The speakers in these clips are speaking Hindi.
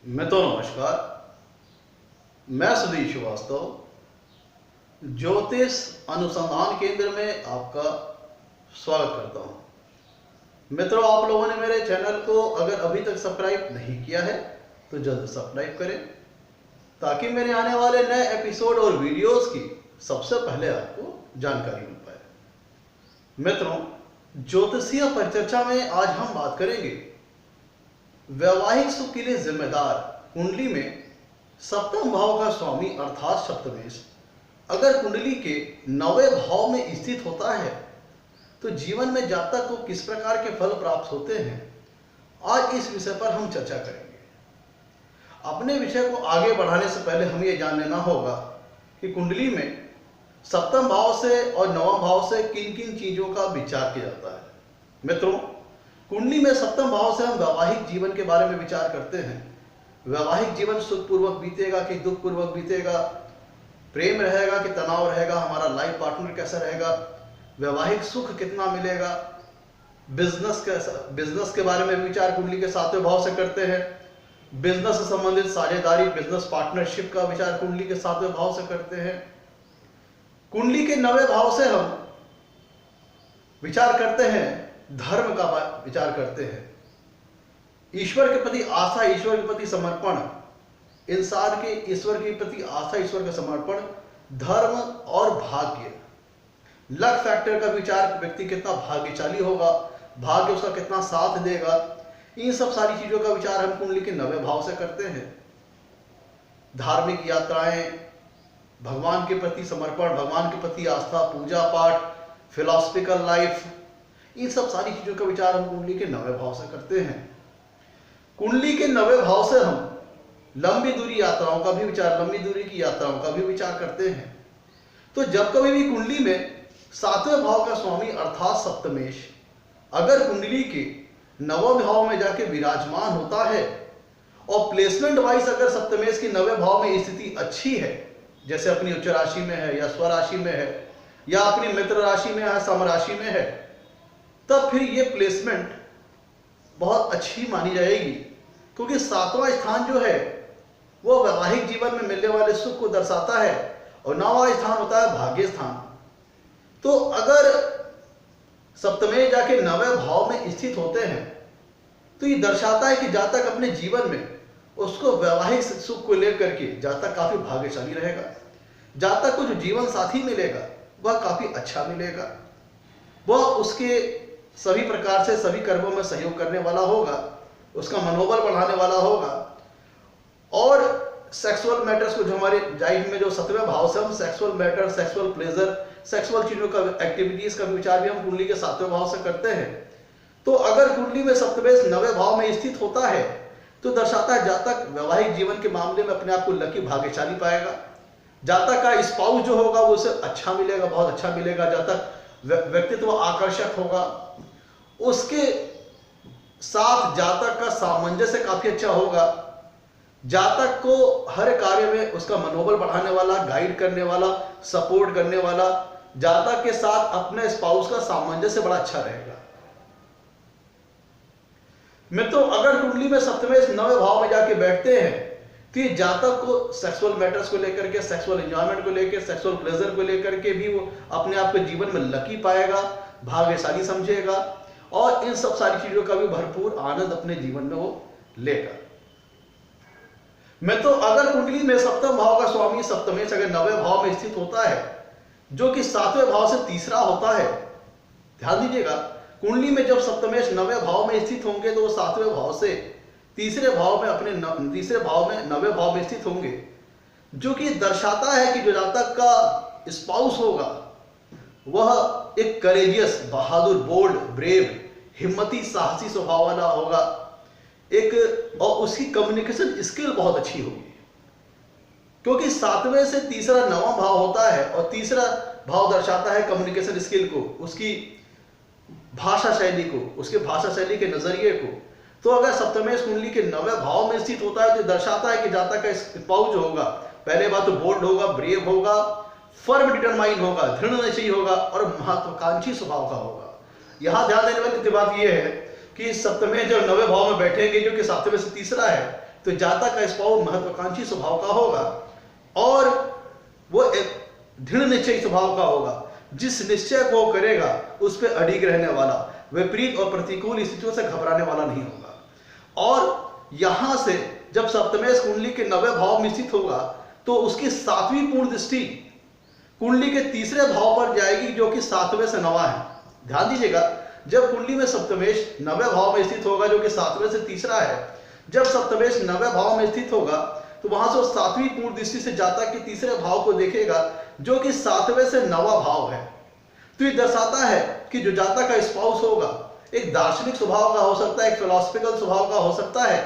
नमस्कार। मैं सुधीर श्रीवास्तव ज्योतिष अनुसंधान केंद्र में आपका स्वागत करता हूं। मित्रों, आप लोगों ने मेरे चैनल को अगर अभी तक सब्सक्राइब नहीं किया है तो जल्द सब्सक्राइब करें ताकि मेरे आने वाले नए एपिसोड और वीडियोस की सबसे पहले आपको जानकारी मिल पाए। मित्रों, ज्योतिषीय परिचर्चा में आज हम बात करेंगे वैवाहिक सुख के लिए जिम्मेदार कुंडली में सप्तम भाव का स्वामी अर्थात सप्तमेश अगर कुंडली के 9वें भाव में स्थित होता है तो जीवन में जातक को किस प्रकार के फल प्राप्त होते हैं, आज इस विषय पर हम चर्चा करेंगे। अपने विषय को आगे बढ़ाने से पहले हमें यह जान लेना होगा कि कुंडली में सप्तम भाव से और 9वां भाव से किन किन चीजों का विचार किया जाता है। मित्रों, कुंडली में सप्तम भाव से हम वैवाहिक जीवन के बारे में विचार करते हैं। वैवाहिक जीवन सुखपूर्वक बीतेगा कि दुखपूर्वक बीतेगा, प्रेम रहेगा कि तनाव रहेगा, हमारा लाइफ पार्टनर कैसा रहेगा, वैवाहिक सुख कितना मिलेगा, बिजनेस के बारे में विचार कुंडली के 7वें भाव से करते हैं। बिजनेस से संबंधित साझेदारी, बिजनेस पार्टनरशिप का विचार कुंडली के 7वें भाव से करते हैं। कुंडली के 9वें भाव से हम विचार करते हैं, धर्म का विचार करते हैं, ईश्वर के प्रति आस्था, ईश्वर के प्रति समर्पण, इंसान के ईश्वर के प्रति आस्था, ईश्वर का समर्पण, धर्म और भाग्य, लक फैक्टर का विचार, व्यक्ति कितना भाग्यशाली होगा, भाग्य उसका कितना साथ देगा, इन सब सारी चीजों का विचार हम कुंडली के 9वें भाव से करते हैं। धार्मिक यात्राएं, भगवान के प्रति समर्पण, भगवान के प्रति आस्था, पूजा पाठ, फिलॉसफिकल लाइफ, इन सब सारी चीजों का विचार हम कुंडली के 9वें भाव से करते हैं। कुंडली के 9वें भाव से हम लंबी दूरी यात्राओं का भी विचार, लंबी दूरी की यात्राओं का भी विचार करते हैं। तो जब कभी भी कुंडली में 7वें भाव का स्वामी अर्थात सप्तमेश अगर कुंडली के 9वें भाव में जाके विराजमान होता है और प्लेसमेंट वाइज अगर सप्तमेश के 9वें भाव में स्थिति अच्छी है, जैसे अपनी उच्च राशि में है या स्वराशि में है या अपनी मित्र राशि में है, सम राशि में है, तब फिर ये प्लेसमेंट बहुत अच्छी मानी जाएगी, क्योंकि 7वां स्थान जो है वो वैवाहिक जीवन में मिलने वाले सुख को दर्शाता है और 9वां स्थान होता है भाग्य स्थान। तो अगर सप्तमेश जाके 9वें भाव में स्थित होते हैं तो ये दर्शाता है कि जातक अपने जीवन में उसको वैवाहिक सुख को लेकर के जातक काफी भाग्यशाली रहेगा। जातक को जो जीवन साथी मिलेगा वह काफी अच्छा मिलेगा, वह उसके सभी प्रकार से सभी कर्मों में सहयोग करने वाला होगा, उसका मनोबल बढ़ाने वाला होगा। और सेक्सुअल मैटर्स को, जो हमारे लाइफ में जो 7वें भाव से हम sexual matter, sexual pleasure, sexual चीजों का, एक्टिविटीज का विचार भी हम कुंडली के 7वें भाव से करते हैं। तो अगर कुंडली में सप्तमेश 9वें भाव में स्थित होता है तो दर्शाता है जातक वैवाहिक जीवन के मामले में अपने आप को लकी, भाग्यशाली पाएगा। जातक का स्पाउस जो होगा वो उसे अच्छा मिलेगा, बहुत अच्छा मिलेगा। जातक व्यक्तित्व आकर्षक होगा, उसके साथ जातक का सामंजस्य काफी अच्छा होगा। जातक को हर कार्य में उसका मनोबल बढ़ाने वाला, गाइड करने वाला, सपोर्ट करने वाला, जातक के साथ अपने स्पाउस का सामंजस्य बड़ा अच्छा रहेगा। मित्रों, अगर कुंडली में सप्तमेश 9वें भाव में जाके बैठते हैं तो ये जातक को सेक्सुअल मैटर्स को लेकर के, सेक्सुअल एंजॉयमेंट को लेकर, सेक्सुअल प्लेजर को लेकर के भी वो अपने आप को जीवन में लकी पाएगा, भाग्यशाली समझेगा और इन सब सारी चीजों का भी भरपूर आनंद अपने जीवन में वो लेगा। मित्रों, अगर कुंडली में सप्तम भाव का स्वामी सप्तमेश अगर 9वें भाव में स्थित होता है, जो कि 7वें भाव से तीसरा होता है, ध्यान दीजिएगा, कुंडली में जब सप्तमेश 9वें भाव में स्थित होंगे तो वो 7वें भाव से तीसरे भाव में, अपने तीसरे भाव में 9वें भाव में स्थित होंगे, जो कि दर्शाता है कि जो जातक का स्पाउस होगा वह एक करेजियस, बहादुर, बोल्ड, ब्रेव, हिम्मती, साहसी स्वभाव वाला होगा एक, और उसकी कम्युनिकेशन स्किल बहुत अच्छी होगी, क्योंकि 7वें से तीसरा 9वां भाव होता है और तीसरा भाव दर्शाता है कम्युनिकेशन स्किल को, उसकी भाषा शैली को, उसके भाषा शैली के नजरिए को। तो अगर सप्तमेश कुंडली के 9वें भाव में स्थित होता है तो दर्शाता है कि जातक का स्पाउस जो होगा, पहले बात तो बोल्ड होगा, ब्रेव होगा, फर्म डिटरमाइन होगा, दृढ़ निश्चयी होगा और महत्वाकांक्षी स्वभाव का होगा। यहां ध्यान देने वाली बात यह है कि सप्तमेश जब 9वें भाव में बैठेंगे, जो कि 7वें से तीसरा है, तो जातक का स्पाउस महत्वाकांक्षी स्वभाव का होगा और वो एक दृढ़ निश्चयी स्वभाव का होगा। जिस निश्चय को करेगा उस पर अडिग रहने वाला, विपरीत और प्रतिकूल स्थितियों से घबराने वाला नहीं होगा। और यहां से जब सप्तमेश कुंडली के 9वें भाव में स्थित होगा तो उसकी 7वीं पूर्ण दृष्टि कुंडली के तीसरे भाव पर जाएगी, जो कि 7वें से 9वां है। ध्यान दीजिएगा, जब कुंडली में सप्तमेश 9वें भाव में स्थित होगा, जो कि 7वें से तीसरा है, जब सप्तमेश 9वें भाव में स्थित होगा तो वहां से 7वीं पूर्ण दृष्टि से जातक के तीसरे भाव को देखेगा, जो कि 7वें से 9वां भाव है। तो ये दर्शाता है कि जो जातक का स्पाउस होगा एक दार्शनिक स्वभाव का हो सकता है, एक फिलोसफिकल स्वभाव का हो सकता है,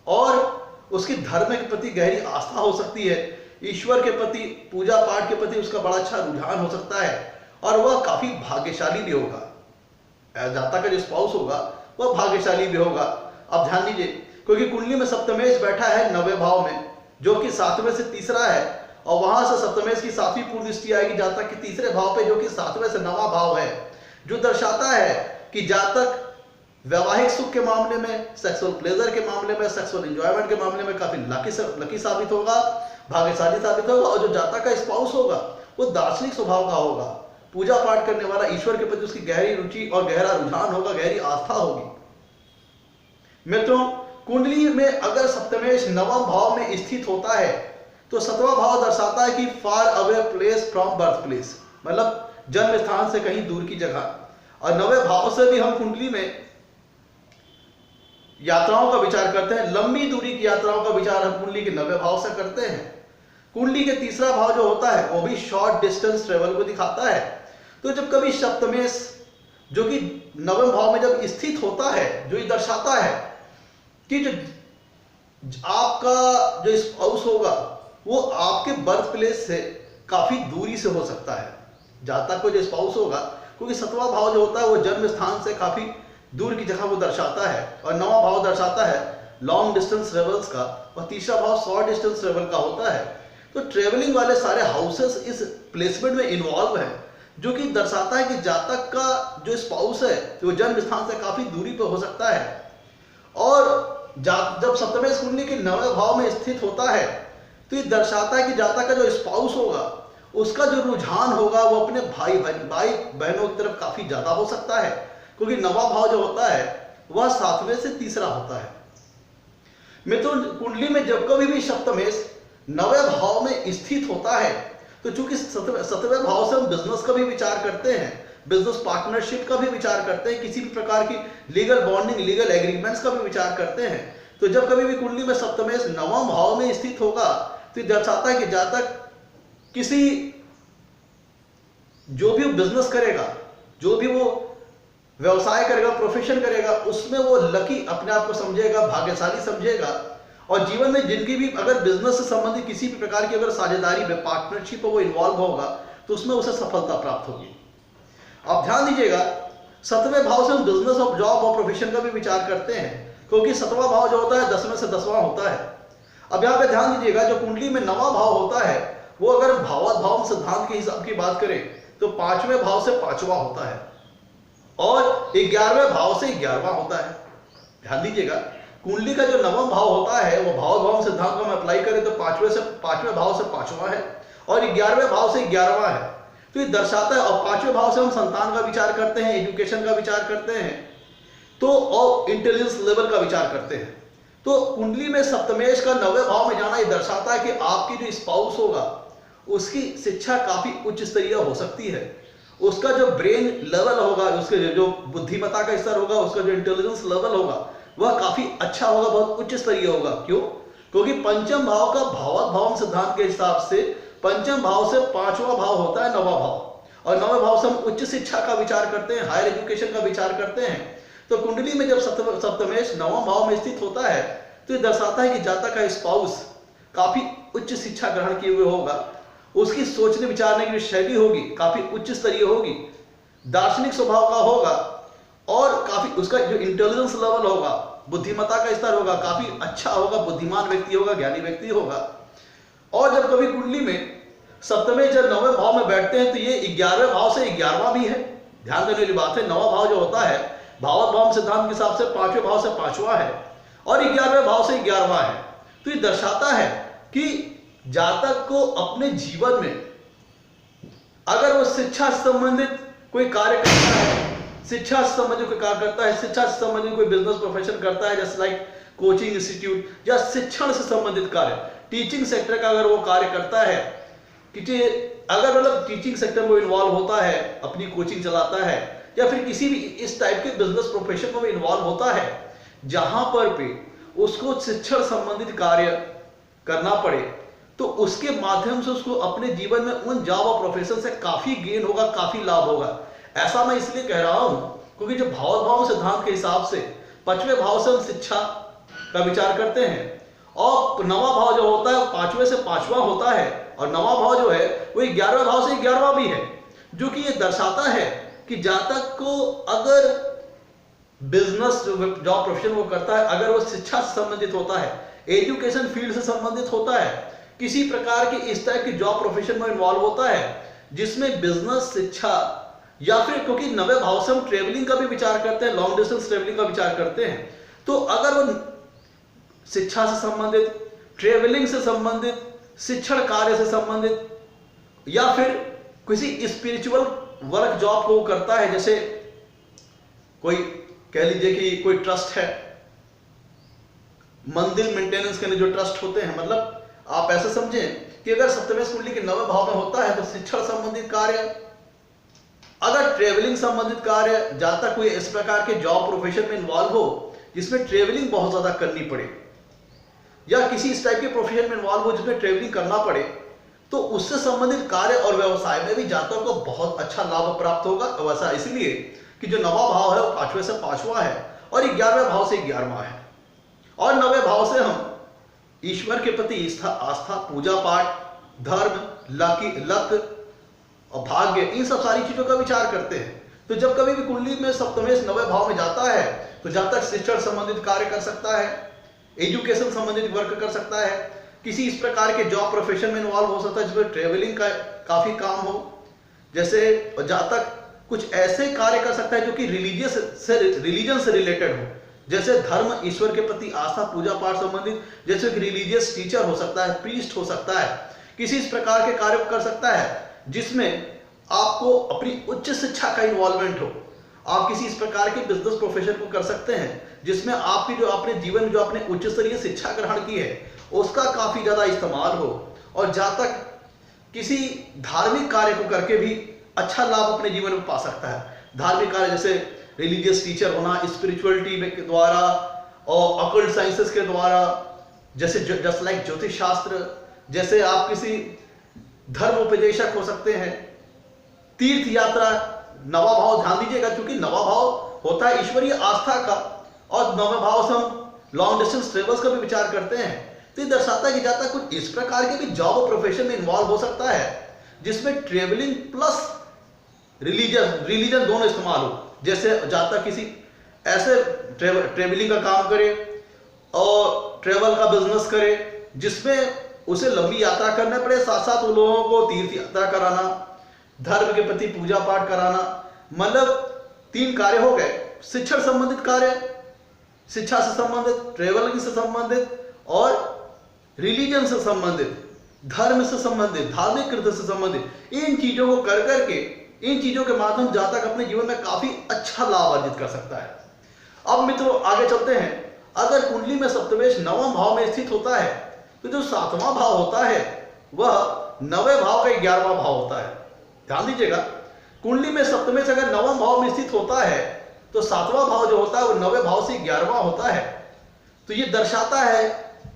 और उसकी धर्म के प्रति गहरी आस्था हो सकती है, ईश्वर के प्रति, पूजा पाठ के प्रति उसका बड़ा अच्छा रुझान हो सकता है, और वह काफी भाग्यशाली भी होगा। जातक का जो स्पाउस होगा वह भाग्यशाली भी होगा। अब ध्यान दीजिए, क्योंकि कुंडली में सप्तमेश बैठा है 9वें भाव में, जो कि 7वें से तीसरा है, और वहां से सप्तमेश की 7वीं पूर्ण दृष्टि आएगी जातक के तीसरे भाव पे, जो कि 7वें से 9वां भाव है, जो दर्शाता है कि जातक वैवाहिक सुख के मामले में, सेक्सुअल प्लेजर के मामले में, सेक्सुअल एंजॉयमेंट के मामले में काफी लकी साबित होगा, भाग्यशाली साबित होगा। और जो जातक का स्पाउस होगा वो दार्शनिक स्वभाव का होगा, पूजा पाठ करने वाला, ईश्वर के प्रति उसकी गहरी रुचि और गहरा रुझान होगा, गहरी आस्था होगी। मित्रों, कुंडली में अगर सप्तमेश 9वां भाव में स्थित होता है तो 7वां भाव दर्शाता है कि far away place from birth place, मतलब जन्म स्थान से कहीं दूर की जगह। और 9वें भाव से भी हम कुंडली में यात्राओं का विचार करते हैं, लंबी दूरी की यात्राओं का विचार हम कुंडली के 9वें भाव से करते हैं। कुंडली के तीसरा भाव जो होता है वो भी शॉर्ट डिस्टेंस ट्रेवल को दिखाता है। तो जब कभी सप्तमेश जो कि 9वें भाव में जब स्थित होता है, जो ये दर्शाता है कि जो आपका जो स्पाउस होगा वो आपके बर्थ प्लेस से काफी दूरी से हो सकता है। जातक को जो स्पाउस होगा, क्योंकि 7वां भाव जो होता है वो जन्म स्थान से काफी दूर की जगह वो दर्शाता है, और 9वां भाव दर्शाता है लॉन्ग डिस्टेंस ट्रेवल्स का, और तीसरा भाव शॉर्ट डिस्टेंस ट्रेवल का होता है। तो ट्रेवलिंग वाले सारे हाउसेस इस प्लेसमेंट में इन्वॉल्व है, जो कि दर्शाता है कि जातक का जो स्पाउस है वो जन्म स्थान से काफी दूरी पर हो सकता है। और जब सप्तमेश कुंडली के 9वें भाव में स्थित होता है तो ये दर्शाता है कि जातक का जो स्पाउस होगा उसका जो रुझान होगा वो अपने भाई बहनों की तरफ काफी ज्यादा हो सकता है, क्योंकि 9वां भाव जो होता है वह 7वें से तीसरा होता है। मित्रों, कुंडली में जब कभी भी सप्तमेश 9वें भाव में स्थित होता है तो चूंकि 7वें भाव से हम बिजनेस का भी विचार करते हैं, बिजनेस पार्टनरशिप का भी विचार करते हैं, किसी भी प्रकार की लीगल बॉन्डिंग, लीगल एग्रीमेंट्स का भी विचार करते हैं। तो जब कभी भी कुंडली में सप्तमेश 9वां भाव में स्थित होगा तो दर्शाता है कि जातक किसी जो भी बिजनेस करेगा, जो भी वो व्यवसाय करेगा, प्रोफेशन करेगा, उसमें वो लकी अपने आप को समझेगा, भाग्यशाली समझेगा, और जीवन में जिनकी भी अगर बिजनेस से संबंधित किसी भी प्रकार की अगर साझेदारी में, पार्टनरशिप में वो इन्वॉल्व होगा तो उसमें उसे सफलता प्राप्त होगी। आप ध्यान दीजिएगा, 7वें भाव से हम बिजनेस और जॉब और प्रोफेशन का भी विचार करते हैं, क्योंकि 7वां भाव जो होता है 10वें से 10वां होता है। अब यहाँ पे ध्यान दीजिएगा, जो कुंडली में 9वां भाव होता है वो अगर भावात्भाव सिद्धांत के हिसाब की बात करें तो 5वें भाव से 5वां होता है, और 11वें भाव से 11वां होता है। ध्यान दीजिएगा, कुंडली का जो 9वां भाव होता है वो भावात्भाव सिद्धांत को हम अप्लाई करें तो 5वें भाव से 5वां है, और 11वें भाव से 11वां है। तो ये दर्शाता है, और 5वें भाव से हम संतान का विचार करते हैं, एजुकेशन का विचार करते हैं, तो और इंटेलिजेंस लेवल का विचार करते हैं। तो कुंडली में सप्तमेश का 9वें भाव में जाना ये दर्शाता है कि आपकी जो स्पाउस होगा उसकी शिक्षा काफी उच्च स्तरीय हो सकती है, उसका जो ब्रेन लेवल होगा, उसके जो बुद्धिमत्ता का स्तर होगा, उसका जो इंटेलिजेंस लेवल होगा वह काफी अच्छा होगा, बहुत उच्च स्तरीय होगा। क्यों? क्योंकि पंचम भाव का भावात्भाव सिद्धांत के हिसाब से पंचम भाव से 5वां भाव होता है 9वां भाव, और 9वें भाव से हम उच्च शिक्षा का विचार करते हैं, हायर एजुकेशन का विचार करते हैं। तो कुंडली में जब सप्तमेश 9वां भाव में स्थित होता है तो ये दर्शाता है कि जातक का स्पाउस काफी उच्च शिक्षा ग्रहण किए हुए होगा, उसकी सोचने विचारने की जो शैली होगी काफी उच्च स्तरीय होगी, दार्शनिक स्वभाव का होगा, और काफी उसका जो इंटेलिजेंस लेवल होगा, बुद्धिमत्ता का स्तर होगा, काफी अच्छा होगा, बुद्धिमान व्यक्ति होगा, ज्ञानी व्यक्ति होगा। और जब कभी कुंडली में सप्तमेश जब 9वें भाव में बैठते हैं तो ये 11वें भाव से 11वां भी है। ध्यान देने वाली बात है, 9वां भाव जो होता है भावात्भाव सिद्धांत के हिसाब से 5वें भाव से 5वां है, और 11वें भाव से 11वां है। तो ये दर्शाता है कि जातक को अपने जीवन में अगर वो शिक्षा से संबंधित कोई कार्य करता है, शिक्षा से संबंधित कोई कार्य करता है, शिक्षा से संबंधित कोई बिजनेस प्रोफेशन करता है, जैसे लाइक कोचिंग इंस्टीट्यूट या शिक्षण से संबंधित कार्य, टिचिंग सेक्टर का अगर वो कार्य करता है, कि अगर मतलब टीचिंग सेक्टर में इन्वॉल्व होता है, अपनी कोचिंग चलाता है, या फिर किसी भी इस टाइप के बिजनेस प्रोफेशन में इन्वॉल्व होता है जहां पर भी उसको शिक्षण संबंधित कार्य करना पड़े, तो उसके माध्यम से उसको अपने जीवन में उन जॉब और प्रोफेशन से काफी गेन होगा, काफी लाभ होगा। ऐसा मैं इसलिए कह रहा हूं क्योंकि जो भाव सिद्धांत के हिसाब से 5वें भाव से हम शिक्षा का विचार करते हैं, और नवा भाव जो होता है 5वें से 5वां होता है, और नवा भाव जो है वो 11वें भाव से 11वां भी है, जो कि ये दर्शाता है कि जातक को अगर बिजनेस जॉब प्रोफेशन वो करता है, अगर वो शिक्षा से संबंधित होता है, एजुकेशन फील्ड से संबंधित होता है, किसी प्रकार के इस टाइप के जॉब प्रोफेशन में इन्वॉल्व होता है जिसमें बिजनेस, शिक्षा, या फिर क्योंकि 9वें भाव से हम ट्रेवलिंग का भी विचार करते हैं, लॉन्ग डिस्टेंस ट्रेवलिंग का विचार करते हैं, तो अगर वो शिक्षा से संबंधित, ट्रेवलिंग से संबंधित, शिक्षण कार्य से संबंधित, या फिर किसी स्पिरिचुअल वर्क जॉब को करता है, जैसे कोई कह लीजिए कि कोई ट्रस्ट है, मंदिर मेंटेनेंस के लिए जो ट्रस्ट होते हैं, मतलब आप ऐसे समझें कि अगर सप्तमेश कुंडली के 9वें भाव में होता है तो शिक्षण संबंधित कार्य, अगर ट्रेवलिंग संबंधित कार्य, जातक कोई इस प्रकार के जॉब प्रोफेशन में इन्वॉल्व हो जिसमें ट्रेवलिंग बहुत ज्यादा करनी पड़े, या किसी इस टाइप के प्रोफेशन में इन्वॉल्व हो जिसमें ट्रेवलिंग करना पड़े, तो उससे संबंधित कार्य और व्यवसाय में भी जातक को बहुत अच्छा लाभ प्राप्त होगा। वैसा इसलिए कि जो 9वां भाव है वो 5वें से 5वां है, और 11वें भाव से 11वां है, और 9वें भाव से हम ईश्वर के प्रति आस्था, पूजा पाठ, धर्म, लक और भाग्य, इन सब सारी चीजों का विचार करते हैं। तो जब कभी भी कुंडली में सप्तमेश 9वें भाव में जाता है तो जातक शिक्षण संबंधित कार्य कर सकता है, एजुकेशन संबंधित वर्क कर सकता है, किसी इस प्रकार के जॉब प्रोफेशन में इन्वॉल्व हो सकता है जिसमें ट्रेवलिंग का काफी काम हो, जैसे जातक कुछ ऐसे कार्य कर सकता है जो कि रिलीजन से रिलेटेड हो, जैसे धर्म, ईश्वर के प्रति आस्था, पूजा पाठ संबंधित, जैसे कि रिलीजियस टीचर हो सकता है, प्रीस्ट हो सकता है, किसी इस प्रकार के कार्य कर सकता है जिसमें आपको अपनी उच्च शिक्षा का इन्वॉल्वमेंट हो। आप किसी इस प्रकार के बिजनेस प्रोफेशन को कर सकते हैं जिसमें आपकी जो अपने जीवन में जो आपने उच्च स्तरीय शिक्षा ग्रहण की है उसका काफी ज्यादा इस्तेमाल हो, और जातक किसी धार्मिक कार्य को करके भी अच्छा लाभ अपने जीवन में पा सकता है। धार्मिक कार्य जैसे रिलीजियस टीचर होना, स्पिरिचुअलिटी के द्वारा और अकल्ट साइंसेस के द्वारा, जैसे जस्ट लाइक ज्योतिष शास्त्र, जैसे आप किसी धर्म उपदेशक हो सकते हैं, तीर्थ यात्रा। 9वां भाव ध्यान दीजिएगा, क्योंकि 9वां भाव होता है ईश्वरीय आस्था का, और 9वें भाव से हम लॉन्ग डिस्टेंस ट्रेवल्स का भी विचार करते हैं। तो ये दर्शाता है कि जाता कुछ इस प्रकार के भी जॉब और प्रोफेशन में इन्वॉल्व हो सकता है जिसमें ट्रेवलिंग प्लस रिलीजन दोनों इस्तेमाल हो। जैसे जाता किसी ऐसे ट्रेवलिंग का काम करे और ट्रेवल का बिजनेस करे जिसमें उसे लंबी यात्रा करना पड़े, साथ साथ उन लोगों को तीर्थ यात्रा कराना, धर्म के प्रति पूजा पाठ कराना, मतलब 3 कार्य हो गए। शिक्षण संबंधित कार्य, शिक्षा से संबंधित, ट्रेवलिंग से संबंधित और रिलीजन से संबंधित, धर्म से संबंधित, धार्मिक कृत्य से संबंधित, इन चीजों को कर करके, इन चीजों के माध्यम जातक अपने जीवन में काफी अच्छा लाभ अर्जित कर सकता है। अब मित्रों आगे चलते हैं। अगर कुंडली में सप्तमेश 9वां भाव में स्थित होता है तो जो 7वां भाव होता है वह 9वें भाव का 11वां भाव होता है। ध्यान दीजिएगा, कुंडली में सप्तमेश अगर 9वां भाव में स्थित होता है तो 7वां भाव जो होता है वो 9वें भाव से 11वां होता है। तो ये दर्शाता है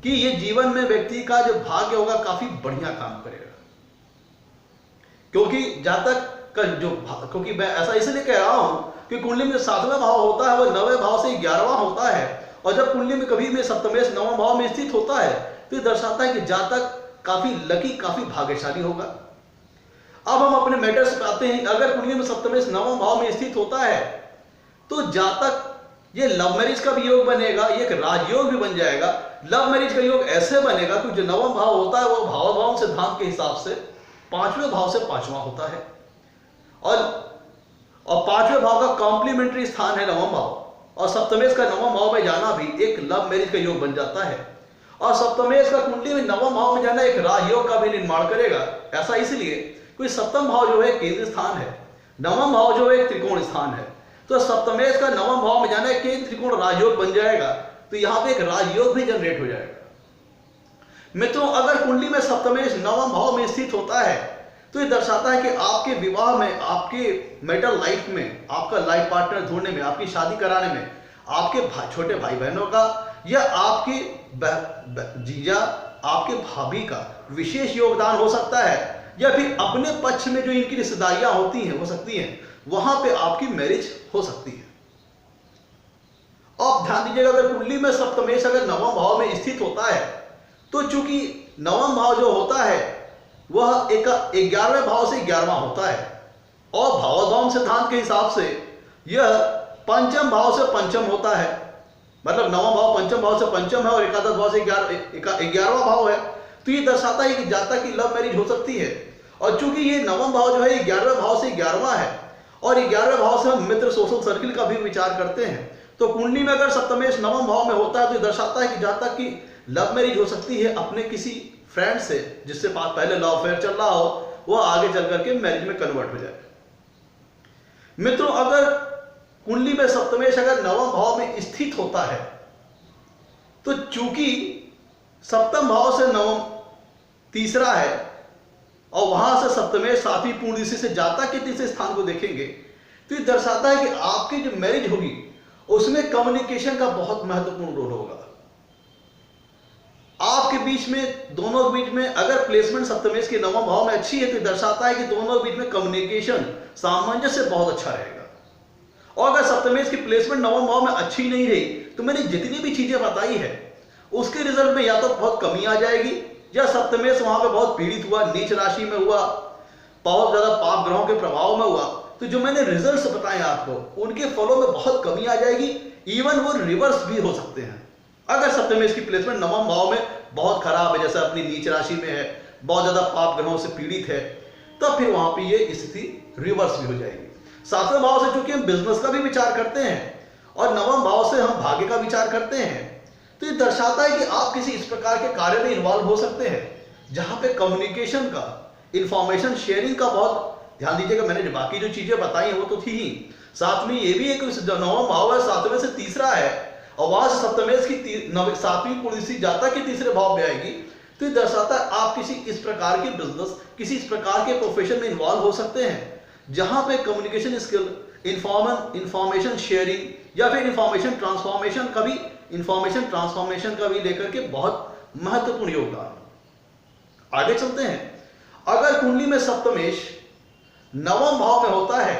कि ये जीवन में व्यक्ति का जो भाग्य होगा काफी बढ़िया काम करेगा, क्योंकि जातक का जो क्योंकि मैं ऐसा इसलिए कह रहा हूं कि कुंडली में 7वां भाव होता है वो 9वें भाव से 11वां होता है, और जब कुंडली में कभी भी सप्तमेश 9वां भाव में स्थित होता है तो ये दर्शाता है कि जातक काफी लकी, काफी भाग्यशाली होगा। अब हम अपने मैटर्स पे आते हैं। अगर कुंडली में सप्तमेश 9वां भाव में स्थित होता है तो जातक ये लव मैरिज का भी योग बनेगा, ये एक राजयोग भी बन जाएगा। लव मैरिज का योग ऐसे बनेगा कि जो 9वां भाव होता है वो भाव सिद्धांत के हिसाब से 5वें भाव से 5वां होता है, और 5वें भाव का कॉम्प्लीमेंट्री स्थान है 9वां भाव, और सप्तमेश का 9वां भाव में जाना भी एक लव मैरिज का योग बन जाता है। और सप्तमेश का कुंडली में नवम भाव में जाना एक राजयोग का भी निर्माण करेगा। ऐसा इसलिए क्योंकि सप्तम भाव जो है केंद्र स्थान है, नवम भाव जो है एक त्रिकोण स्थान है, तो सप्तमेश का नवम भाव में जाना केंद्र त्रिकोण राजयोग बन जाएगा, तो यहां पे एक राजयोग भी जनरेट हो जाएगा। मित्रों, अगर कुंडली में सप्तमेश नवम भाव में स्थित होता है तो ये दर्शाता है कि आपके विवाह में, आपके मैरिटल लाइफ में, आपका लाइफ पार्टनर ढूंढने में, आपकी शादी कराने में आपके छोटे भाई बहनों का या आपके जीजा, आपके भाभी का विशेष योगदान हो सकता है, या फिर अपने पक्ष में जो इनकी रिश्तेदारियां होती हैं, हो सकती हैं, वहां पे आपकी मैरिज हो सकती है। अब ध्यान दीजिएगा, अगर कुंडली में सप्तमेश अगर नवम भाव में स्थित होता है तो चूंकि नवम भाव जो होता है वह एक 11वें भाव से 11वां होता है, और भावोद्गम सिद्धांत के हिसाब से यह पंचम भाव से पंचम होता है, मतलब नवम भाव पंचम भाव से पंचम है और एकादश भाव से 11वां भाव है। तो ये दर्शाता है कि जातक की लव मैरिज हो सकती है। और चूंकि ये नवम भाव जो है 11वें भाव से 11वां है और 11वें भाव से हम मित्र सोशल सर्किल का भी विचार करते हैं, तो कुंडली में अगर सप्तमेश नवम भाव में होता है तो ये दर्शाता है कि जातक की लव मैरिज हो सकती है अपने किसी फ्रेंड से, जिससे पहले लव अफेयर चल रहा हो, वह आगे चल करके मैरिज में कन्वर्ट हो जाए। मित्रों, अगर कुंडली में सप्तमेश अगर नवम भाव में स्थित होता है तो चूंकि सप्तम भाव से नवम तीसरा है और वहां से सप्तमेश सातवीं पूर्ण दिशा से जातक के तीसरे स्थान को देखेंगे, तो ये दर्शाता है कि आपकी जो मैरिज होगी उसमें कम्युनिकेशन का बहुत महत्वपूर्ण रोल होगा। आपके बीच में, दोनों के बीच में अगर प्लेसमेंट सप्तमेश के नवम भाव में अच्छी है तो दर्शाता है कि दोनों के बीच में कम्युनिकेशन, सामंजस्य बहुत अच्छा रहेगा। और अगर सप्तमेश की प्लेसमेंट नवम भाव में अच्छी नहीं रही तो मैंने जितनी भी चीजें बताई है उसके रिजल्ट में या तो बहुत कमी आ जाएगी, या सप्तमेश वहां पे बहुत पीड़ित हुआ, नीच राशि में हुआ, बहुत ज्यादा पाप ग्रहों के प्रभाव में हुआ, तो जो मैंने रिजल्ट्स बताए आपको उनके फलों में बहुत कमी आ जाएगी, इवन वो रिवर्स भी हो सकते हैं। अगर सप्तमेश की प्लेसमेंट नवम भाव में बहुत खराब है, जैसे अपनी नीच राशि में है, बहुत ज्यादा पाप ग्रहों से पीड़ित है, तो फिर वहां पे ये स्थिति रिवर्स भी हो जाएगी। सातवें भाव से चूंकि हम बिजनेस का भी विचार करते हैं और नवम भाव से हम भाग्य का विचार करते हैं, तो ये दर्शाता है कि आप किसी इस प्रकार के कार्य में इन्वॉल्व हो सकते हैं जहां पे कम्युनिकेशन का, इंफॉर्मेशन शेयरिंग का बहुत ध्यान दीजिएगा। मैंने जो बाकी जो चीजें बताई हैं वो तो थी ही, साथ में ये भी एक नवम भाव है, सातवें से तीसरा है और वहां से सप्तमेश की सातवीं पूर्णिसी जातक के तीसरे भाव में आएगी, तो ये दर्शाता है आप किसी इस प्रकार के बिजनेस, किसी इस प्रकार के प्रोफेशन में इन्वॉल्व हो सकते हैं जहां पे कम्युनिकेशन स्किल, इंफॉर्मेशन शेयरिंग या फिर इंफॉर्मेशन ट्रांसफॉर्मेशन का भी लेकर के बहुत महत्वपूर्ण योगदान। आगे चलते हैं। अगर कुंडली में सप्तमेश नवम भाव में होता है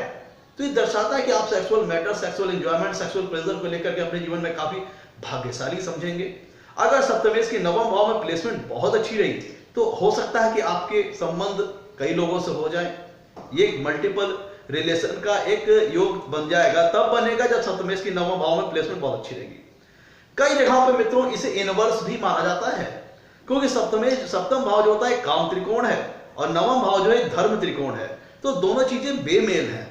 तो ये दर्शाता है कि आप sexual matter, sexual enjoyment, sexual pleasure को लेकर के अपने जीवन में काफी भाग्यशाली समझेंगे। अगर सप्तमेश की नवम भाव में प्लेसमेंट बहुत अच्छी रही तो हो सकता है कि आपके संबंध कई लोगों से हो जाए, ये मल्टीपल रिलेशन का एक योग बन जाएगा, तब बनेगा जब सप्तमेश की नवम भाव में प्लेसमेंट बहुत अच्छी रहेगी। कई जगहों पे मित्रों इसे इनवर्स भी माना जाता है, क्योंकि सप्तम भाव जो होता है काम त्रिकोण है और नवम भाव जो है धर्म त्रिकोण है, तो दोनों चीजें बेमेल हैं।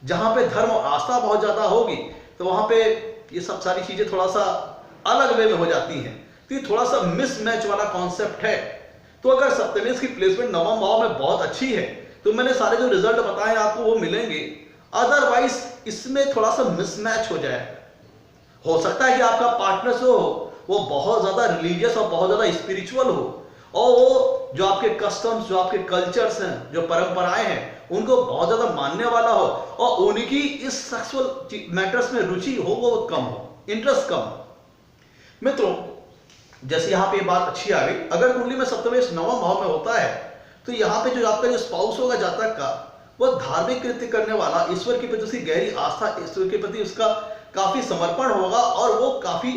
जहां पे धर्म और आस्था बहुत ज्यादा होगी तो वहां पे ये सब सारी चीजें थोड़ा सा अलग वे में हो जाती हैं, तो ये थोड़ा सा मिसमैच वाला कॉन्सेप्ट है। तो अगर सप्तमेश की प्लेसमेंट नवम भाव में बहुत अच्छी है तो मैंने सारे जो रिजल्ट बताए आपको वो मिलेंगे, अदरवाइज इसमें थोड़ा सा मिसमैच हो जाए। हो सकता है कि आपका पार्टनर जो हो वो बहुत ज्यादा रिलीजियस और बहुत ज्यादा स्पिरिचुअल हो और वो जो आपके कस्टम्स, जो आपके कल्चर्स हैं, जो परंपराएं हैं उनको बहुत ज्यादा मानने वाला हो और उनकी इस सेक्सुअल मैटर्स में रुचि हो वो कम हो, इंटरेस्ट कम हो। मित्रों, जैसे यहाँ पे बात अच्छी आ गई, अगर कुंडली में सप्तमेश नवम भाव में होता है तो यहाँ पे जो आपका जो स्पाउस होगा जातक का, वो धार्मिक कृत्य करने वाला, ईश्वर के प्रति उसकी गहरी आस्था, ईश्वर के प्रति उसका काफी समर्पण होगा और वो काफी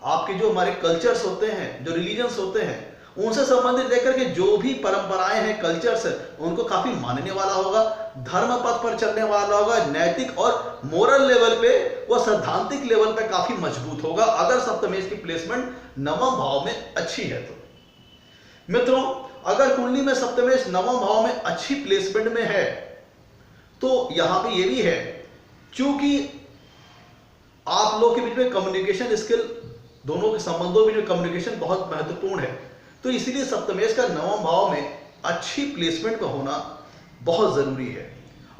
आपके जो हमारे कल्चर्स होते हैं, जो रिलीजन्स होते हैं, उनसे संबंधित लेकर के जो भी परंपराएं हैं, कल्चर्स हैं, उनको काफी मानने वाला होगा, धर्म पथ पर चलने वाला होगा, नैतिक और मोरल लेवल पे, वो सैद्धांतिक लेवल पे काफी मजबूत होगा अगर सप्तमेश की प्लेसमेंट नवम भाव में अच्छी है तो। मित्रों, अगर कुंडली में सप्तमेश नवम भाव में अच्छी प्लेसमेंट में है तो यहां पे ये भी है, क्योंकि आप लोग के बीच में कम्युनिकेशन स्किल दोनों के संबंधों में कम्युनिकेशन बहुत महत्वपूर्ण है। तो इसीलिए सप्तमेश का नवम भाव में अच्छी प्लेसमेंट का होना बहुत जरूरी है।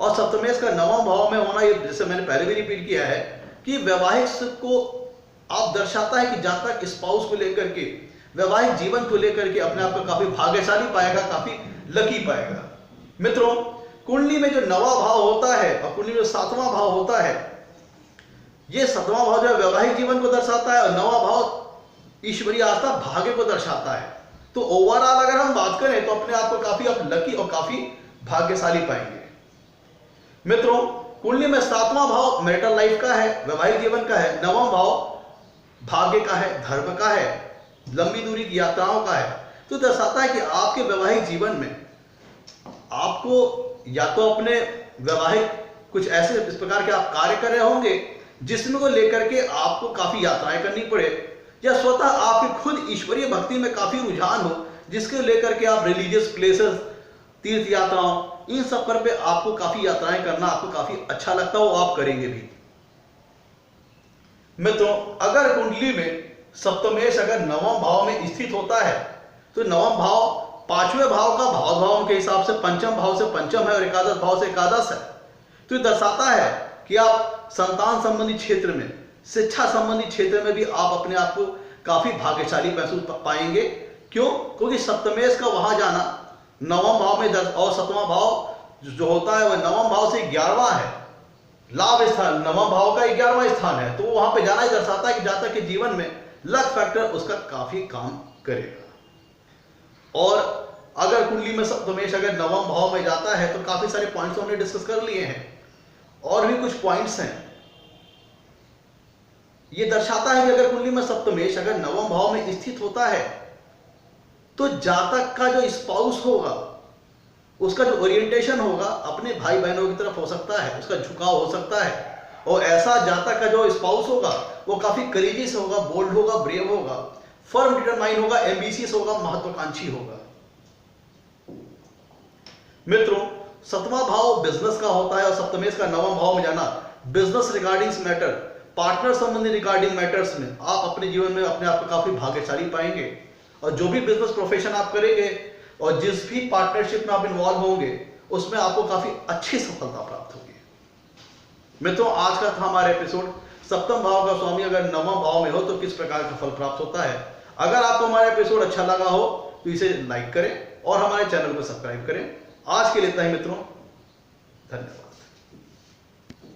और सप्तमेश का नवम भाव में होना, ये जैसे मैंने पहले भी रिपीट किया है कि वैवाहिक सुख को आप दर्शाता है कि जहां तक स्पाउस को लेकर के, वैवाहिक जीवन को लेकर के अपने आप को काफी भाग्यशाली पाएगा, काफी लकी पाएगा। मित्रों, कुंडली में जो नवा भाव होता है और कुंडली में जो सातवां भाव होता है, ये सातवां भाव जो है वैवाहिक जीवन को दर्शाता है और नवा भाव ईश्वरीय आस्था, भाग्य को दर्शाता है। तो ओवरऑल अगर हम बात करें तो अपने आप को काफी आप लकी और काफी भाग्यशाली पाएंगे। मित्रों, कुंडली में सातवां भाव मैरिटल लाइफ का है, वैवाहिक जीवन का है, नवम भाव भाग्य का है, धर्म का है, लंबी दूरी की यात्राओं का है। तो दर्शाता है कि आपके वैवाहिक जीवन में आपको या तो अपने वैवाहिक कुछ ऐसे इस प्रकार के आप कार्य कर रहे होंगे जिसमें को लेकर के आपको काफी यात्राएं करनी पड़े, या स्वतः आपकी खुद ईश्वरीय भक्ति में काफी रुझान हो जिसके लेकर के आप रिलीजियस प्लेसेस, तीर्थ यात्राओं, इन सब पर पे आपको काफी यात्राएं करना आपको काफी अच्छा लगता हो, आप करेंगे भी। मित्रों, अगर कुंडली में सप्तमेश अगर नवम भाव में स्थित होता है तो नवम भाव पांचवें भाव का भाव के हिसाब से पंचम भाव से पंचम है और एकादश भाव से एकादश है। तो ये दर्शाता है कि आप संतान संबंधी क्षेत्र में, शिक्षा संबंधी क्षेत्र में भी आप अपने आप को काफी भाग्यशाली महसूस पाएंगे। क्यों? क्योंकि सप्तमेश का वहां जाना नवम भाव में और सतवां भाव जो होता है वह नवम भाव से 11वां है, लाभ स्थान नवम भाव का 11वां स्थान है। तो वहां पे जाना ही दर्शाता है कि जहां तक के जीवन में लक फैक्टर उसका काफी काम करेगा। और अगर कुंडली में सप्तमेश अगर नवम भाव में जाता है तो काफी सारे पॉइंट्स हमने डिस्कस कर लिए हैं, और भी कुछ पॉइंट्स हैं। ये दर्शाता है कि अगर कुंडली में सप्तमेश अगर नवम भाव में स्थित होता है तो जातक का जो स्पाउस होगा उसका जो ओरिएंटेशन होगा अपने भाई बहनों की तरफ हो सकता है, उसका झुकाव हो सकता है। और ऐसा जातक का जो स्पाउस होगा वो काफी करेजियस होगा, बोल्ड होगा, ब्रेव होगा, फर्म डिटरमाइन होगा, एम्बिशियस होगा, महत्वाकांक्षी होगा। मित्रों, सतवां भाव बिजनेस का होता है और सप्तमेश का नवम भाव में जाना बिजनेस रिगार्डिंग मैटर, पार्टनर संबंधी रिगार्डिंग मैटर्स में आप अपने जीवन में अपने आप को काफी भाग्यशाली पाएंगे। और जो भी बिजनेस प्रोफेशन आप करेंगे और जिस भी पार्टनरशिप में आप इन्वॉल्व होंगे उसमें आपको काफी अच्छी सफलता प्राप्त होगी। मित्रों, आज का था हमारा एपिसोड, सप्तम भाव का स्वामी अगर नवम भाव में हो तो किस प्रकार का फल प्राप्त होता है। अगर आपको हमारा एपिसोड अच्छा लगा हो तो इसे लाइक करें और हमारे चैनल को सब्सक्राइब करें। आज के लिए इतना ही मित्रों, धन्यवाद।